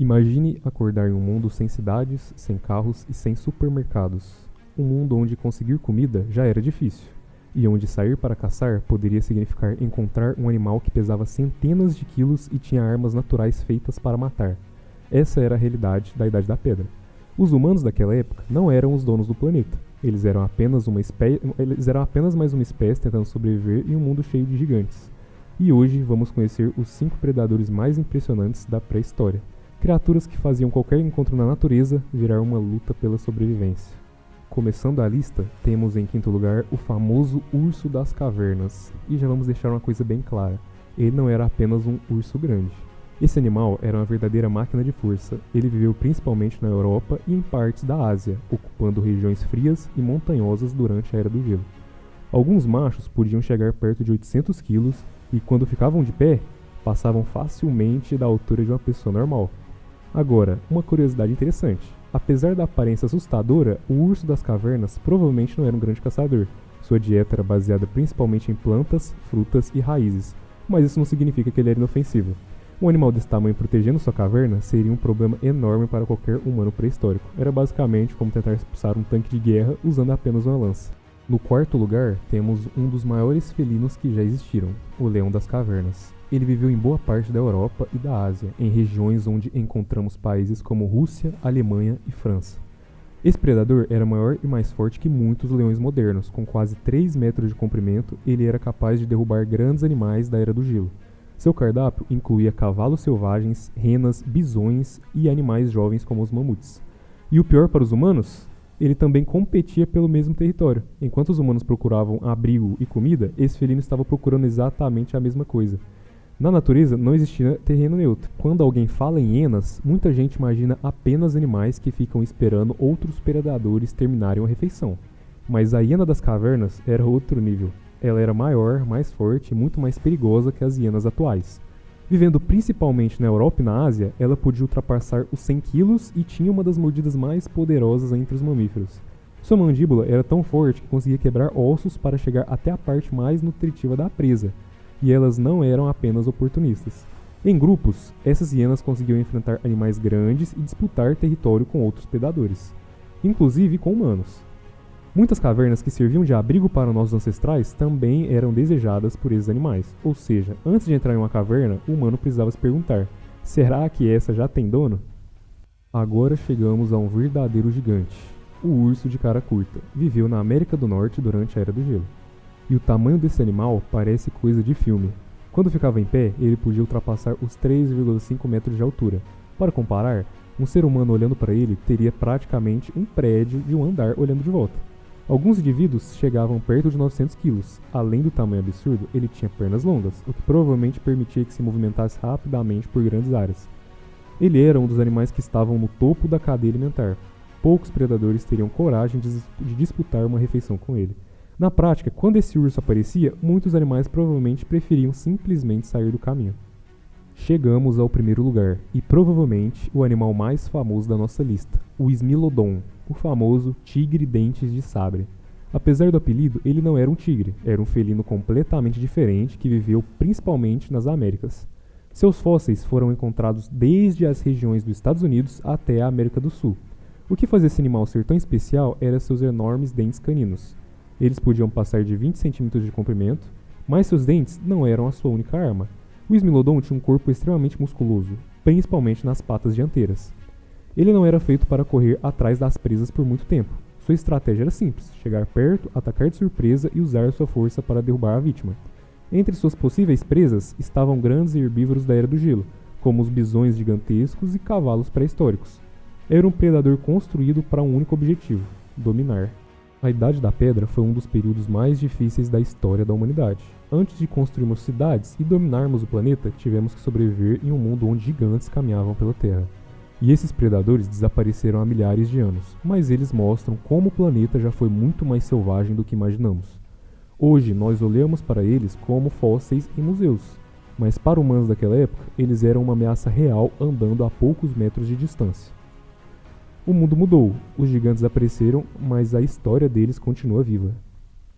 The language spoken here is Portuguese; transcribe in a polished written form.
Imagine acordar em um mundo sem cidades, sem carros e sem supermercados. Um mundo onde conseguir comida já era difícil, e onde sair para caçar poderia significar encontrar um animal que pesava centenas de quilos e tinha armas naturais feitas para matar. Essa era a realidade da Idade da Pedra. Os humanos daquela época não eram os donos do planeta. Eles eram apenas mais uma espécie tentando sobreviver em um mundo cheio de gigantes. E hoje vamos conhecer os 5 predadores mais impressionantes da pré-história. Criaturas que faziam qualquer encontro na natureza virar uma luta pela sobrevivência. Começando a lista, temos em quinto lugar o famoso urso das cavernas. E já vamos deixar uma coisa bem clara, ele não era apenas um urso grande. Esse animal era uma verdadeira máquina de força. Ele viveu principalmente na Europa e em partes da Ásia, ocupando regiões frias e montanhosas durante a Era do Gelo. Alguns machos podiam chegar perto de 800 quilos e, quando ficavam de pé, passavam facilmente da altura de uma pessoa normal. Agora, uma curiosidade interessante. Apesar da aparência assustadora, o urso das cavernas provavelmente não era um grande caçador. Sua dieta era baseada principalmente em plantas, frutas e raízes, mas isso não significa que ele era inofensivo. Um animal desse tamanho protegendo sua caverna seria um problema enorme para qualquer humano pré-histórico. Era basicamente como tentar expulsar um tanque de guerra usando apenas uma lança. No quarto lugar, temos um dos maiores felinos que já existiram, o leão das cavernas. Ele viveu em boa parte da Europa e da Ásia, em regiões onde encontramos países como Rússia, Alemanha e França. Esse predador era maior e mais forte que muitos leões modernos. Com quase 3 metros de comprimento, ele era capaz de derrubar grandes animais da Era do Gelo. Seu cardápio incluía cavalos selvagens, renas, bisões e animais jovens como os mamutes. E o pior para os humanos? Ele também competia pelo mesmo território. Enquanto os humanos procuravam abrigo e comida, esse felino estava procurando exatamente a mesma coisa. Na natureza não existia terreno neutro. Quando alguém fala em hienas, muita gente imagina apenas animais que ficam esperando outros predadores terminarem a refeição. Mas a hiena das cavernas era outro nível. Ela era maior, mais forte e muito mais perigosa que as hienas atuais. Vivendo principalmente na Europa e na Ásia, ela podia ultrapassar os 100 quilos e tinha uma das mordidas mais poderosas entre os mamíferos. Sua mandíbula era tão forte que conseguia quebrar ossos para chegar até a parte mais nutritiva da presa. E elas não eram apenas oportunistas. Em grupos, essas hienas conseguiam enfrentar animais grandes e disputar território com outros predadores, inclusive com humanos. Muitas cavernas que serviam de abrigo para nossos ancestrais também eram desejadas por esses animais. Ou seja, antes de entrar em uma caverna, o humano precisava se perguntar: será que essa já tem dono? Agora chegamos a um verdadeiro gigante. O urso de cara curta viveu na América do Norte durante a Era do Gelo. E o tamanho desse animal parece coisa de filme. Quando ficava em pé, ele podia ultrapassar os 3,5 metros de altura. Para comparar, um ser humano olhando para ele teria praticamente um prédio de um andar olhando de volta. Alguns indivíduos chegavam perto de 900 quilos. Além do tamanho absurdo, ele tinha pernas longas, o que provavelmente permitia que se movimentasse rapidamente por grandes áreas. Ele era um dos animais que estavam no topo da cadeia alimentar. Poucos predadores teriam coragem de disputar uma refeição com ele. Na prática, quando esse urso aparecia, muitos animais provavelmente preferiam simplesmente sair do caminho. Chegamos ao primeiro lugar, e provavelmente o animal mais famoso da nossa lista, o Smilodon, o famoso tigre dentes de sabre. Apesar do apelido, ele não era um tigre, era um felino completamente diferente que viveu principalmente nas Américas. Seus fósseis foram encontrados desde as regiões dos Estados Unidos até a América do Sul. O que fazia esse animal ser tão especial eram seus enormes dentes caninos. Eles podiam passar de 20 centímetros de comprimento, mas seus dentes não eram a sua única arma. O Smilodon tinha um corpo extremamente musculoso, principalmente nas patas dianteiras. Ele não era feito para correr atrás das presas por muito tempo. Sua estratégia era simples: chegar perto, atacar de surpresa e usar sua força para derrubar a vítima. Entre suas possíveis presas estavam grandes herbívoros da Era do Gelo, como os bisões gigantescos e cavalos pré-históricos. Era um predador construído para um único objetivo: dominar. A Idade da Pedra foi um dos períodos mais difíceis da história da humanidade. Antes de construirmos cidades e dominarmos o planeta, tivemos que sobreviver em um mundo onde gigantes caminhavam pela Terra. E esses predadores desapareceram há milhares de anos, mas eles mostram como o planeta já foi muito mais selvagem do que imaginamos. Hoje nós olhamos para eles como fósseis em museus, mas para humanos daquela época, eles eram uma ameaça real andando a poucos metros de distância. O mundo mudou, os gigantes apareceram, mas a história deles continua viva.